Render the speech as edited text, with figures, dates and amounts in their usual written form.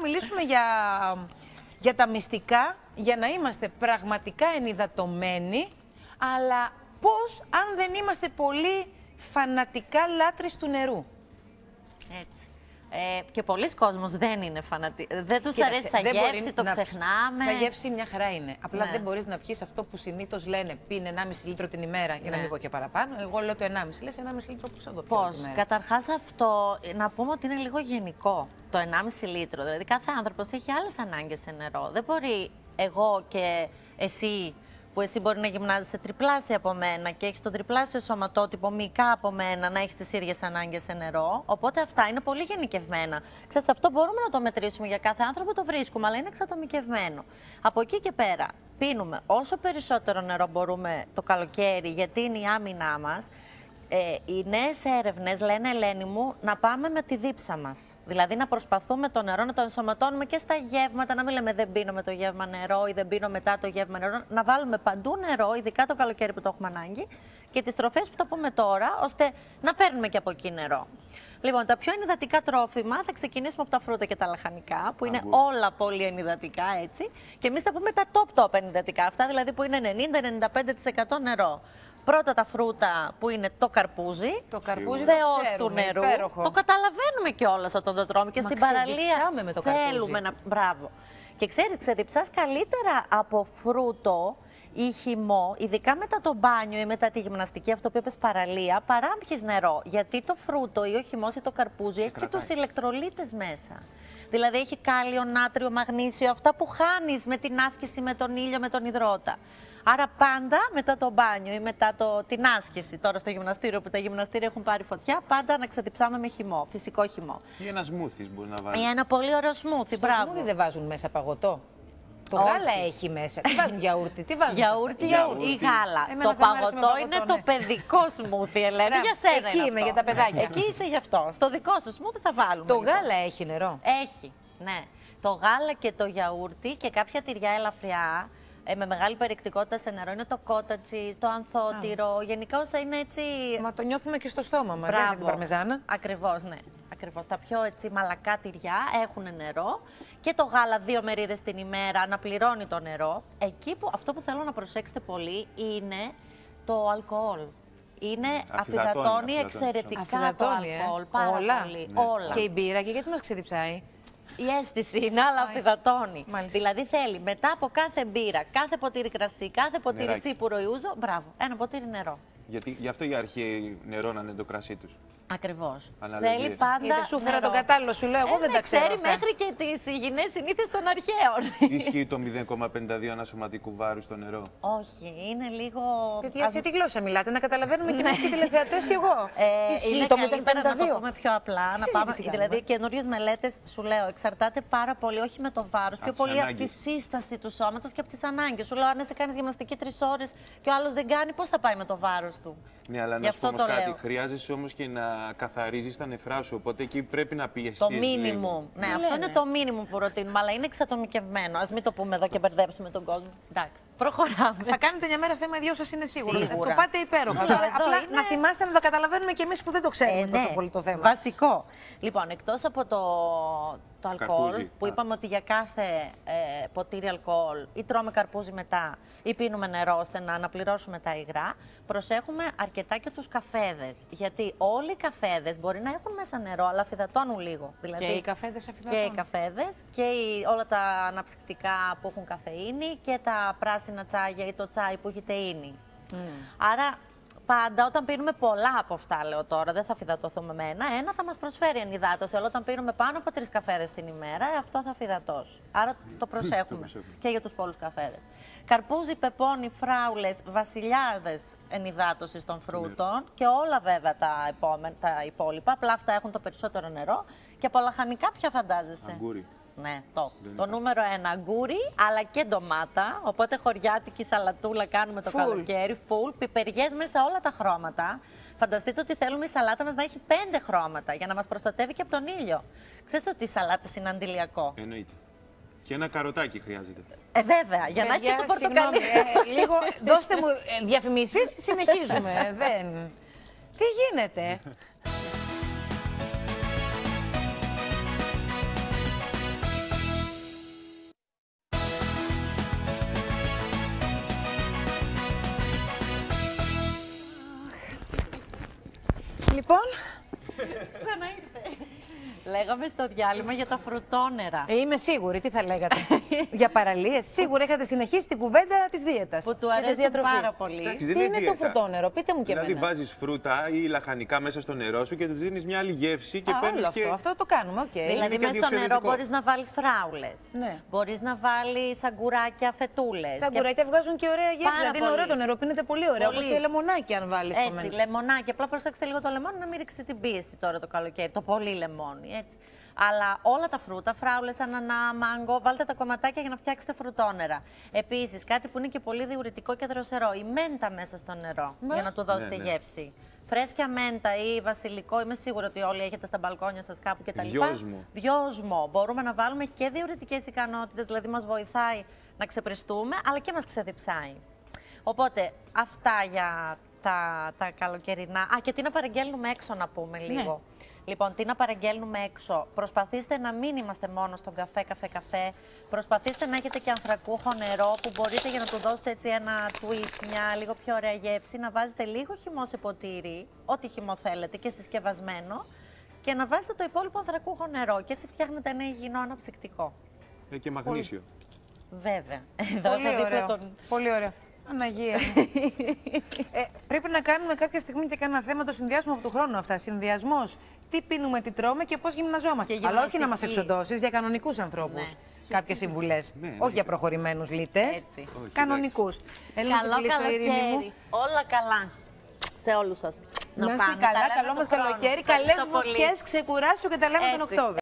Μιλήσουμε για τα μυστικά, για να είμαστε πραγματικά ενυδατωμένοι, αλλά πώς αν δεν είμαστε πολύ φανατικά λάτρεις του νερού. Έτσι. Και πολλοί κόσμος δεν είναι φανατικοί. Δεν τους αρέσει σαν γεύση, το ξεχνάμε. Σαν γεύση μια χαρά είναι. Απλά ναι. δεν μπορείς να πιεις αυτό που συνήθως λένε πίνε 1,5 λίτρο την ημέρα, για να μην πω και παραπάνω. Εγώ λέω το 1,5. Λες 1,5 λίτρο που θα το πιω την ημέρα. Καταρχάς αυτό, να πούμε ότι είναι λίγο γενικό το 1,5 λίτρο. Δηλαδή κάθε άνθρωπος έχει άλλες ανάγκες σε νερό. Δεν μπορεί εγώ και εσύ, που εσύ μπορεί να γυμνάζεσαι τριπλάσια από μένα και έχεις το τριπλάσιο σωματότυπο μυϊκά από μένα, να έχεις τις ίδιες ανάγκες σε νερό. Οπότε αυτά είναι πολύ γενικευμένα. Ξέρετε, αυτό μπορούμε να το μετρήσουμε για κάθε άνθρωπο, το βρίσκουμε, αλλά είναι εξατομικευμένο. Από εκεί και πέρα, πίνουμε όσο περισσότερο νερό μπορούμε το καλοκαίρι, γιατί είναι η άμυνά μας. Οι νέες έρευνες λένε, Ελένη μου, να πάμε με τη δίψα μας. Δηλαδή να προσπαθούμε το νερό να το ενσωματώνουμε και στα γεύματα, να μην λέμε δεν πίνω με το γεύμα νερό ή δεν πίνω μετά το γεύμα νερό. Να βάλουμε παντού νερό, ειδικά το καλοκαίρι που το έχουμε ανάγκη, και τις τροφές που θα πούμε τώρα, ώστε να παίρνουμε και από εκεί νερό. Λοιπόν, τα πιο ενυδατικά τρόφιμα θα ξεκινήσουμε από τα φρούτα και τα λαχανικά, που είναι όλα πολύ ενυδατικά, έτσι. Και εμείς θα πούμε τα top ενυδατικά, αυτά δηλαδή που είναι 90-95% νερό. Πρώτα τα φρούτα που είναι το καρπούζι, θεός του νερού. Υπέροχο. Το καταλαβαίνουμε κιόλας όταν το τρώμε και στην παραλία με το θέλουμε να... Μπράβο. Και ξέρεις, ξεδιψάς καλύτερα από φρούτο ή χυμό, ειδικά μετά το μπάνιο ή μετά τη γυμναστική, αυτό που είπες παραλία, παρά να πιεις νερό. Γιατί το φρούτο ή ο χυμός ή το καρπούζι έχει και τους ηλεκτρολίτες μέσα. Δηλαδή έχει κάλιο, νάτριο, μαγνήσιο, αυτά που χάνεις με την άσκηση, με τον ήλιο, με τον υδρότα. Άρα πάντα μετά το μπάνιο ή μετά την άσκηση, τώρα στο γυμναστήριο που τα γυμναστήρια έχουν πάρει φωτιά, πάντα να ξεδιψάμε με χυμό, φυσικό χυμό. Ή ένα σμούθι μπορεί να βάλει. Ή ένα πολύ ωραίο σμούθι, Στο μπράβο. σμούθι δεν βάζουν μέσα παγωτό. Το γάλα έχει μέσα. Τι βάζουν, γιαούρτι, τι βάζουν. Γιαούρτι ή γάλα. Το παγωτό είναι το παιδικό σμούθι, Ελένη, για σένα. Εκεί είμαι, για τα παιδάκια. Εκεί είσαι γι' αυτό. Στο δικό σου σμούθι θα βάλουμε. Το γάλα έχει νερό. Έχει, ναι. Το γάλα και το γιαούρτι και κάποια τυριά ελαφριά με μεγάλη περιεκτικότητα σε νερό είναι το κότα τσιζ, το ανθότυρο. Γενικά όσα είναι έτσι. Μα το νιώθουμε και στο στόμα μας. Δεν είναι την παρμεζάνα. Ακριβώς, ναι. Ακριβώς. Τα πιο έτσι μαλακά τυριά έχουν νερό και το γάλα 2 μερίδες την ημέρα να πληρώνει το νερό. Εκεί που αυτό που θέλω να προσέξετε πολύ είναι το αλκοόλ. Είναι αφυδατώνει εξαιρετικά το αλκοόλ. Πάρα πολύ. Ναι. Όλα. Και η μπύρα, και γιατί μας ξεδιψάει. Η αίσθηση είναι, αλλά αφυδατώνει. Δηλαδή θέλει μετά από κάθε μπύρα, κάθε ποτήρι κρασί, κάθε ποτήρι τσίπουρο ή ούζο, μπράβο, ένα ποτήρι νερό. Γιατί γι' αυτό η αρχαίοι νερώνανε το κρασί τους. Ακριβώς. Θέλει πάντα. Σου φέρα τον κατάλληλο, σου λέω, εγώ δεν τα ξέρω. Ξέρει μέχρι και τις υγιεινές συνήθειες των αρχαίων. Ισχύει το 0,52 ανασωματικού βάρου στο νερό? Όχι, είναι λίγο. Σε τι γλώσσα μιλάτε, να καταλαβαίνουμε και εμείς και τηλεθεατές κι εγώ. Ισχύει το 0,52. Να το πούμε πιο απλά. Να πάμε, δηλαδή, καινούριες μελέτες, σου λέω, εξαρτάται πάρα πολύ, όχι με το βάρος, πιο πολύ από τη σύσταση του σώματος και από τις ανάγκες. Σου λέω, αν εσύ κάνεις γυμναστική 3 ώρες και ο άλλος δεν κάνει, πώς θα πάει με το βάρος του? Ναι, αλλά να σου πω κάτι. Χρειάζεσαι όμως και να καθαρίζεις τα νεφρά σου. Οπότε εκεί πρέπει να πιεστείς. Το μίνιμουμ. Ναι, αυτό είναι το μίνιμουμ που προτείνουμε, αλλά είναι εξατομικευμένο. Ας μην το πούμε εδώ και μπερδέψουμε τον κόσμο. Εντάξει. Προχωράμε. Θα κάνετε μια μέρα θέμα, οι δυο σας είναι σίγουρο. Σίγουρα. Το πάτε υπέροχα. Απλά να θυμάστε να το καταλαβαίνουμε και εμείς που δεν το ξέρουμε τόσο πολύ το θέμα. Βασικό. Λοιπόν, εκτός από το αλκοόλ, που είπαμε ότι για κάθε ποτήρι αλκοόλ ή τρώμε καρπούζι μετά ή πίνουμε νερό ώστε να αναπληρώσουμε τα υγρά, προσέχουμε αρκετά και τους καφέδες. Γιατί όλοι οι καφέδες μπορεί να έχουν μέσα νερό, αλλά αφυδατώνουν λίγο. Δηλαδή, και οι καφέδες αφυδατώνουν. Και οι καφέδες και όλα τα αναψυκτικά που έχουν καφεΐνη και τα πράσινα τσάγια ή το τσάι που έχει τεΐνη. Άρα, πάντα όταν πίνουμε πολλά από αυτά, λέω τώρα, δεν θα αφυδατωθούμε με ένα θα μας προσφέρει ενυδάτωση. Αλλά όταν πίνουμε πάνω από 3 καφέδες την ημέρα, αυτό θα αφυδατώσει. Άρα το προσέχουμε και για τους πολλούς καφέδες. Καρπούζι, πεπόνι, φράουλες, βασιλιάδες ενυδάτωσης των φρούτων και όλα βέβαια τα υπόλοιπα. Απλά αυτά έχουν το περισσότερο νερό. Και από λαχανικά ποια φαντάζεσαι? Αγκούρι. Ναι, το νούμερο 1 αγκούρι, αλλά και ντομάτα. Οπότε χωριάτικη σαλατούλα κάνουμε το καλοκαίρι, full, πιπεριές μέσα όλα τα χρώματα. Φανταστείτε ότι θέλουμε η σαλάτα μας να έχει 5 χρώματα για να μας προστατεύει και από τον ήλιο. Ξέρεις ότι οι σαλάτες είναι αντιλιακό? Εννοείται. Και ένα καροτάκι χρειάζεται. Βέβαια, για να έχει και το πορτοκαλί. Λίγο, δώστε μου διαφημίσεις, συνεχίζουμε. Τι γίνεται? Λέγαμε στο διάλειμμα για τα φρουτόνερα. Είμαι σίγουρη, τι θα λέγατε. Για παραλίες. Σίγουρα είχατε συνεχίσει την κουβέντα της δίαιτας. Που του αρέσει πάρα πολύ. Τι είναι το φρουτόνερο, πείτε μου και εμένα. Δηλαδή βάζεις φρούτα ή λαχανικά μέσα στο νερό σου και τους δίνεις μια άλλη γεύση και παίρνεις και... Αυτό το κάνουμε, οκ. Δηλαδή μέσα στο νερό μπορείς να βάλεις φράουλες. Ναι. Μπορείς να βάλεις αγκουράκια, φετούλες. Τα αγκουράκια βγάζουν και ωραία γεύση. Δηλαδή είναι ωραίο το νερό, πίνεται πολύ ωραία. Όπως και λεμονάκι αν βάλεις. Έτσι, λεμονάκι. Απλά προσέξτε λίγο το λεμόνι να μην ρίξει την πίεση τώρα το καλοκαίρι. Το πολύ λεμόνι, έτσι. Αλλά όλα τα φρούτα, φράουλες, ανανά, μάγκο, βάλτε τα κομματάκια για να φτιάξετε φρουτόνερα. Επίσης, κάτι που είναι και πολύ διουρητικό και δροσερό, η μέντα μέσα στο νερό, για να του δώσετε γεύση. Φρέσκια μέντα ή βασιλικό, είμαι σίγουρη ότι όλοι έχετε στα μπαλκόνια σας κάπου κτλ. Δυόσμο. Μπορούμε να βάλουμε και διουρητικές ικανότητες, δηλαδή μας βοηθάει να ξεπριστούμε, αλλά και μας ξεδιψάει. Οπότε, αυτά για τα καλοκαιρινά. Α, και τι να παραγγέλνουμε έξω να πούμε λίγο. Ναι. Λοιπόν, τι να παραγγέλνουμε έξω. Προσπαθήστε να μην είμαστε μόνο στον καφέ. Προσπαθήστε να έχετε και ανθρακούχο νερό που μπορείτε για να του δώσετε έτσι ένα twist, μια λίγο πιο ωραία γεύση. Να βάζετε λίγο χυμό σε ποτήρι, ό,τι χυμό θέλετε και συσκευασμένο. Και να βάζετε το υπόλοιπο ανθρακούχο νερό. Και έτσι φτιάχνετε ένα υγιεινό αναψυκτικό. Και μαγνήσιο. Βέβαια. Πολύ ωραίο. Πολύ ωραίο. Αναγία. Πρέπει να κάνουμε κάποια στιγμή και κανένα θέμα, το συνδυάσουμε από του χρόνου αυτά. Συνδυασμός, τι πίνουμε, τι τρώμε και πώς γυμναζόμαστε. Αλλά όχι να μας εξοντώσεις, για κανονικούς ανθρώπους. Ναι. Κάποιες συμβουλές. Ναι, όχι για προχωρημένους λύτες. Κανονικούς. Καλό καλοκαίρι. Όλα καλά. Σε όλους σας. Να είστε καλά, καλό μας καλοκαίρι, καλές βουτιές, ξεκουράσου και τα λέμε τον Οκτώβριο.